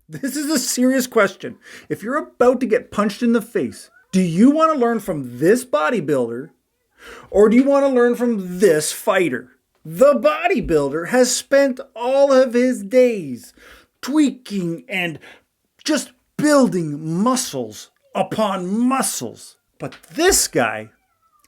This is a serious question. If you're about to get punched in the face, do you want to learn from this bodybuilder or do you want to learn from this fighter? The bodybuilder has spent all of his days tweaking and just building muscles upon muscles. But this guy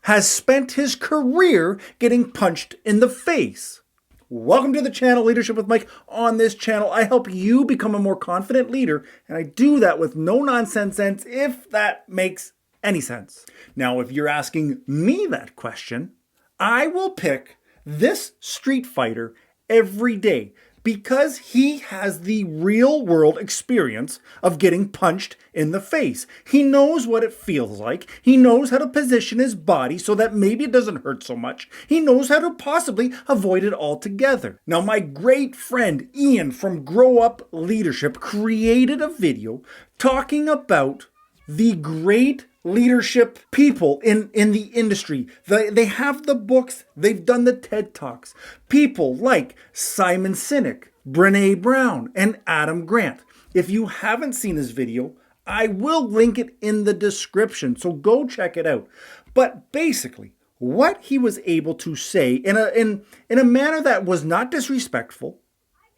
has spent his career getting punched in the face. Welcome to the channel, Leadership with Mike. On this channel, I help you become a more confident leader, and I do that with no nonsense sense, if that makes any sense. Now, if you're asking me that question, I will pick this street fighter every day because he has the real world experience of getting punched in the face. He knows what it feels like. He knows how to position his body so that maybe it doesn't hurt so much. He knows how to possibly avoid it altogether. Now, my great friend Ian from Grow Up Leadership created a video talking about the great leadership people in the industry. They have the books, they've done the TED Talks. People like Simon Sinek, Brené Brown, and Adam Grant. If you haven't seen his video, I will link it in the description, so go check it out. But basically, what he was able to say in a manner that was not disrespectful,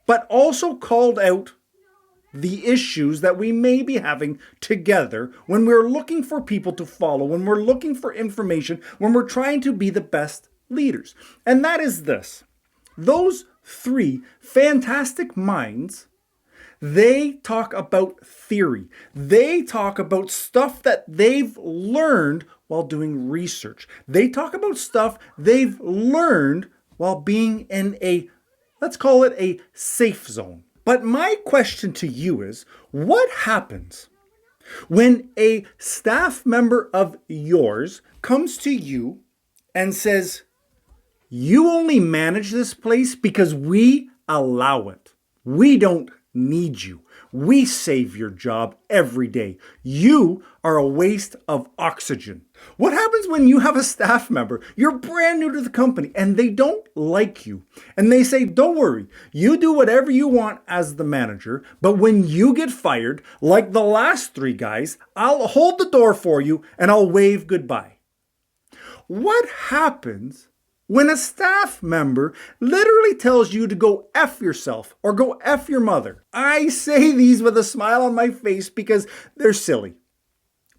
but also called out the issues that we may be having together when we're looking for people to follow, when we're looking for information, when we're trying to be the best leaders. And that is this. Those three fantastic minds, they talk about theory. They talk about stuff that they've learned while doing research. They talk about stuff they've learned while being in a, let's call it a safe zone. But my question to you is, what happens when a staff member of yours comes to you and says, you only manage this place because we allow it. We don't need you. We save your job every day. You are a waste of oxygen. What happens when you have a staff member, you're brand new to the company, and they don't like you? And they say, don't worry, you do whatever you want as the manager, but when you get fired, like the last three guys, I'll hold the door for you and I'll wave goodbye. What happens when a staff member literally tells you to go F yourself or go F your mother? I say these with a smile on my face because they're silly.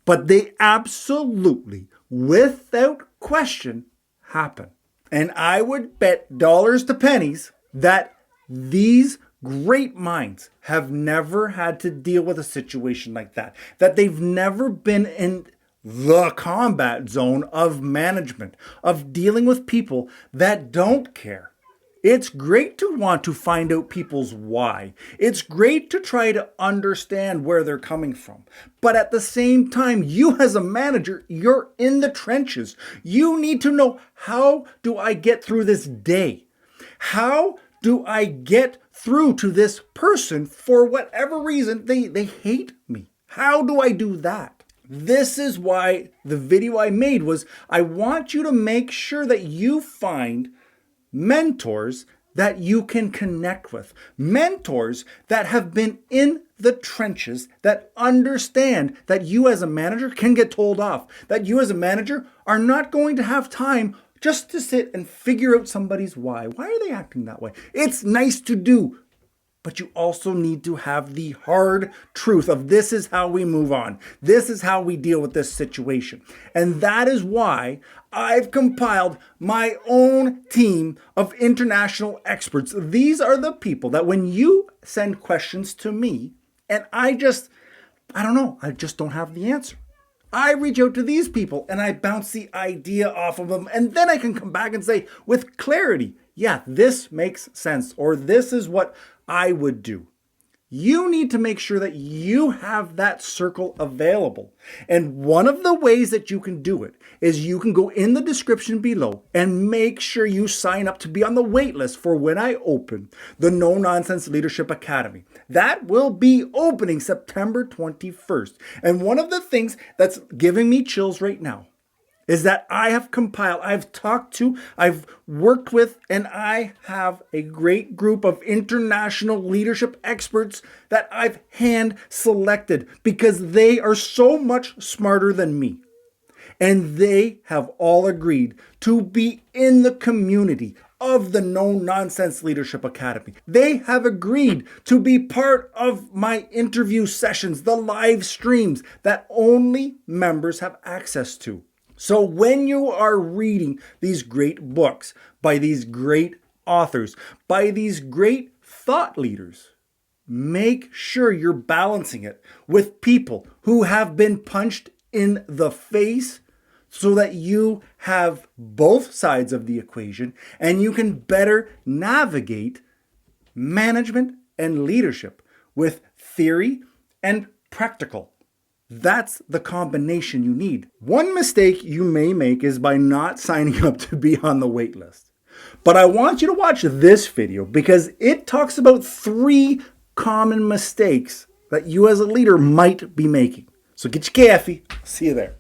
But they absolutely, without question, happen. And I would bet dollars to pennies that these great minds have never had to deal with a situation like that. That they've never been in the combat zone of management, of dealing with people that don't care. It's great to want to find out people's why. It's great to try to understand where they're coming from. But at the same time, you as a manager, you're in the trenches. You need to know, how do I get through this day? How do I get through to this person for whatever reason they hate me? How do I do that? This is why the video I made was, I want you to make sure that you find mentors that you can connect with. Mentors that have been in the trenches, that understand that you as a manager can get told off, that you as a manager are not going to have time just to sit and figure out somebody's why. Why are they acting that way? It's nice to do, but you also need to have the hard truth of, this is how we move on. This is how we deal with this situation. And that is why I've compiled my own team of international experts. These are the people that when you send questions to me and I just don't have the answer, I reach out to these people and I bounce the idea off of them. And then I can come back and say with clarity, yeah, this makes sense, or this is what I would do. You need to make sure that you have that circle available. And one of the ways that you can do it is you can go in the description below and make sure you sign up to be on the wait list for when I open the No Nonsense Leadership Academy. That will be opening September 21st. And one of the things that's giving me chills right now is that I have compiled, I've talked to, I've worked with, and I have a great group of international leadership experts that I've hand selected because they are so much smarter than me. And they have all agreed to be in the community of the No Nonsense Leadership Academy. They have agreed to be part of my interview sessions, the live streams that only members have access to. So when you are reading these great books by these great authors, by these great thought leaders, make sure you're balancing it with people who have been punched in the face so that you have both sides of the equation and you can better navigate management and leadership with theory and practical. That's the combination you need. One mistake you may make is by not signing up to be on the wait list. But I want you to watch this video because it talks about 3 common mistakes that you as a leader might be making. So get your coffee. See you there.